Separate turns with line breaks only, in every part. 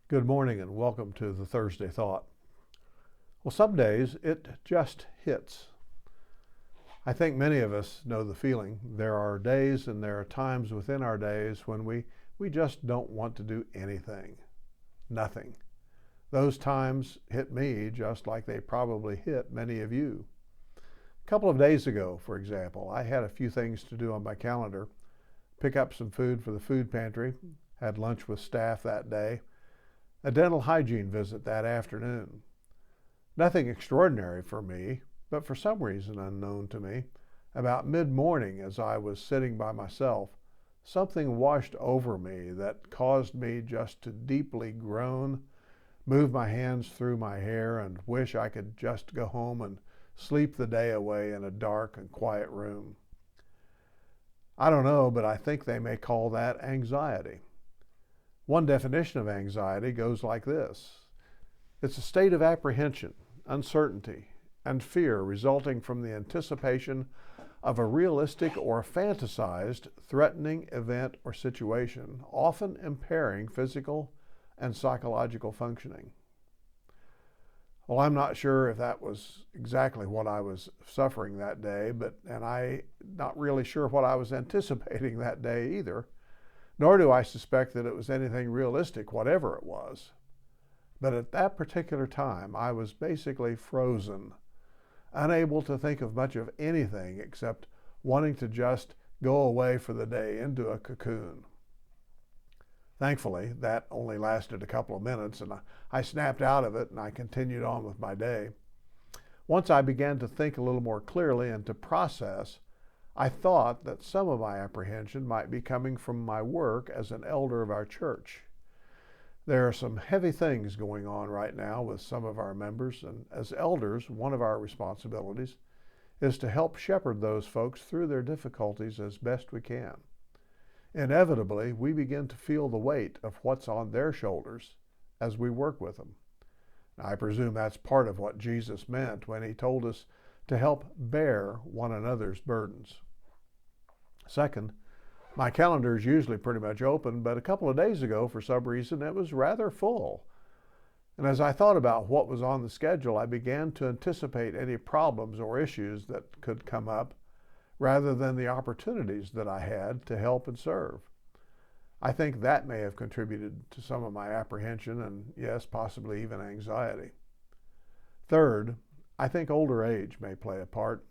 Good morning and welcome to the Thursday Thought. Well, some days it just hits. I think many of us know the feeling. There are days and there are times within our days when we just don't want to do anything. Nothing. Those times hit me just like they probably hit many of you. A couple of days ago, for example, I had a few things to do on my calendar. Pick up some food for the food pantry, had lunch with staff that day, a dental hygiene visit that afternoon. Nothing extraordinary for me, but for some reason unknown to me, about mid-morning as I was sitting by myself, something washed over me that caused me just to deeply groan, move my hands through my hair, and wish I could just go home and sleep the day away in a dark and quiet room. I don't know, but I think they may call that anxiety. One definition of anxiety goes like this. It's a state of apprehension, uncertainty, and fear resulting from the anticipation of a realistic or fantasized threatening event or situation, often impairing physical and psychological functioning. Well, I'm not sure if that was exactly what I was suffering that day, and I'm not really sure what I was anticipating that day either. Nor do I suspect that it was anything realistic, whatever it was. But at that particular time, I was basically frozen, unable to think of much of anything except wanting to just go away for the day into a cocoon. Thankfully, that only lasted a couple of minutes, and I snapped out of it and I continued on with my day. Once I began to think a little more clearly and to process, I thought that some of my apprehension might be coming from my work as an elder of our church. There are some heavy things going on right now with some of our members, and as elders, one of our responsibilities is to help shepherd those folks through their difficulties as best we can. Inevitably, we begin to feel the weight of what's on their shoulders as we work with them. I presume that's part of what Jesus meant when he told us to help bear one another's burdens. Second, my calendar is usually pretty much open, but a couple of days ago, for some reason, it was rather full. And as I thought about what was on the schedule, I began to anticipate any problems or issues that could come up rather than the opportunities that I had to help and serve. I think that may have contributed to some of my apprehension and, yes, possibly even anxiety. Third, I think older age may play a part.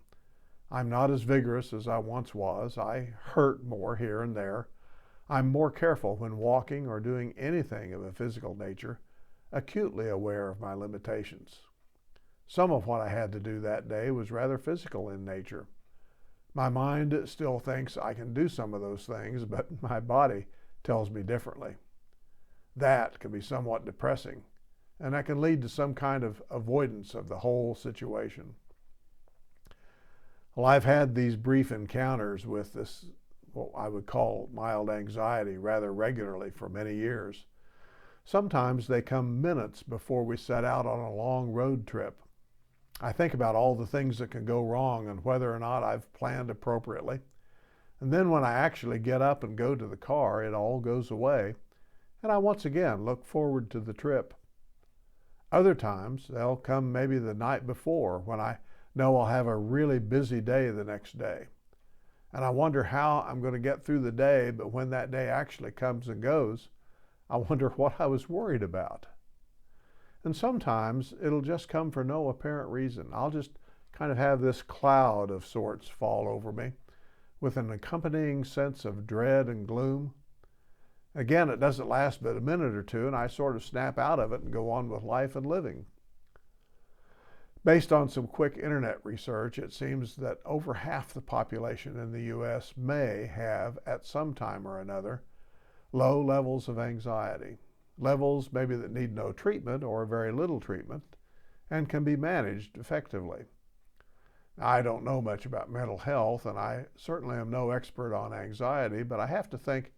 I'm not as vigorous as I once was. I hurt more here and there. I'm more careful when walking or doing anything of a physical nature, acutely aware of my limitations. Some of what I had to do that day was rather physical in nature. My mind still thinks I can do some of those things, but my body tells me differently. That can be somewhat depressing, and that can lead to some kind of avoidance of the whole situation. Well, I've had these brief encounters with this, what I would call mild anxiety, rather regularly for many years. Sometimes they come minutes before we set out on a long road trip. I think about all the things that can go wrong and whether or not I've planned appropriately. And then when I actually get up and go to the car, it all goes away, and I once again look forward to the trip. Other times, they'll come maybe the night before when I know I'll have a really busy day the next day. And I wonder how I'm going to get through the day, but when that day actually comes and goes, I wonder what I was worried about. And sometimes it'll just come for no apparent reason. I'll just kind of have this cloud of sorts fall over me with an accompanying sense of dread and gloom. Again, it doesn't last but a minute or two, and I sort of snap out of it and go on with life and living. Based on some quick internet research, it seems that over half the population in the U.S. may have, at some time or another, low levels of anxiety. Levels maybe that need no treatment or very little treatment and can be managed effectively. I don't know much about mental health, and I certainly am no expert on anxiety, but I have to think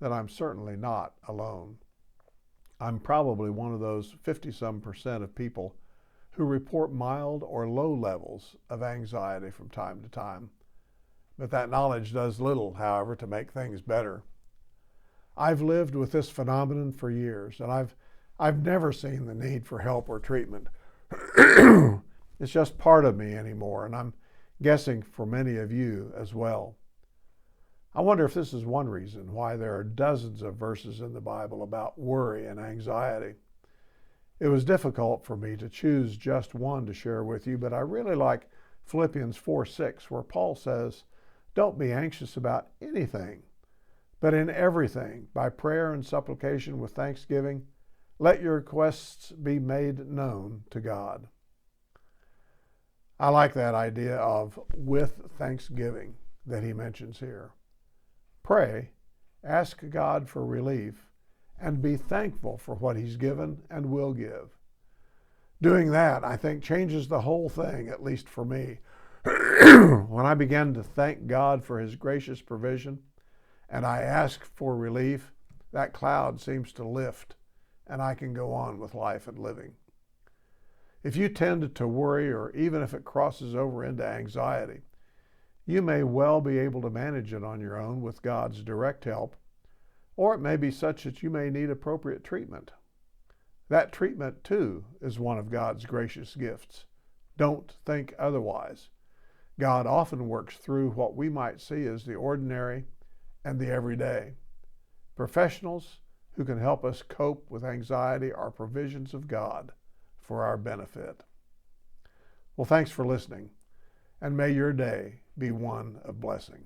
that I'm certainly not alone. I'm probably one of those 50-some% of people who report mild or low levels of anxiety from time to time. But that knowledge does little, however, to make things better. I've lived with this phenomenon for years, and I've I've never seen the need for help or treatment. It's just part of me anymore, and I'm guessing for many of you as well. I wonder if this is one reason why there are dozens of verses in the Bible about worry and anxiety. It was difficult for me to choose just one to share with you, but I really like Philippians 4:6, where Paul says, "Don't be anxious about anything, but in everything, by prayer and supplication with thanksgiving, let your requests be made known to God." I like that idea of with thanksgiving that he mentions here. Pray, ask God for relief, and be thankful for what he's given and will give. Doing that, I think, changes the whole thing, at least for me. When I begin to thank God for his gracious provision and I ask for relief, that cloud seems to lift and I can go on with life and living. If you tend to worry, or even if it crosses over into anxiety, you may well be able to manage it on your own with God's direct help, or it may be such that you may need appropriate treatment. That treatment, too, is one of God's gracious gifts. Don't think otherwise. God often works through what we might see as the ordinary and the everyday. Professionals who can help us cope with anxiety are provisions of God for our benefit. Well, thanks for listening, and may your day be one of blessing.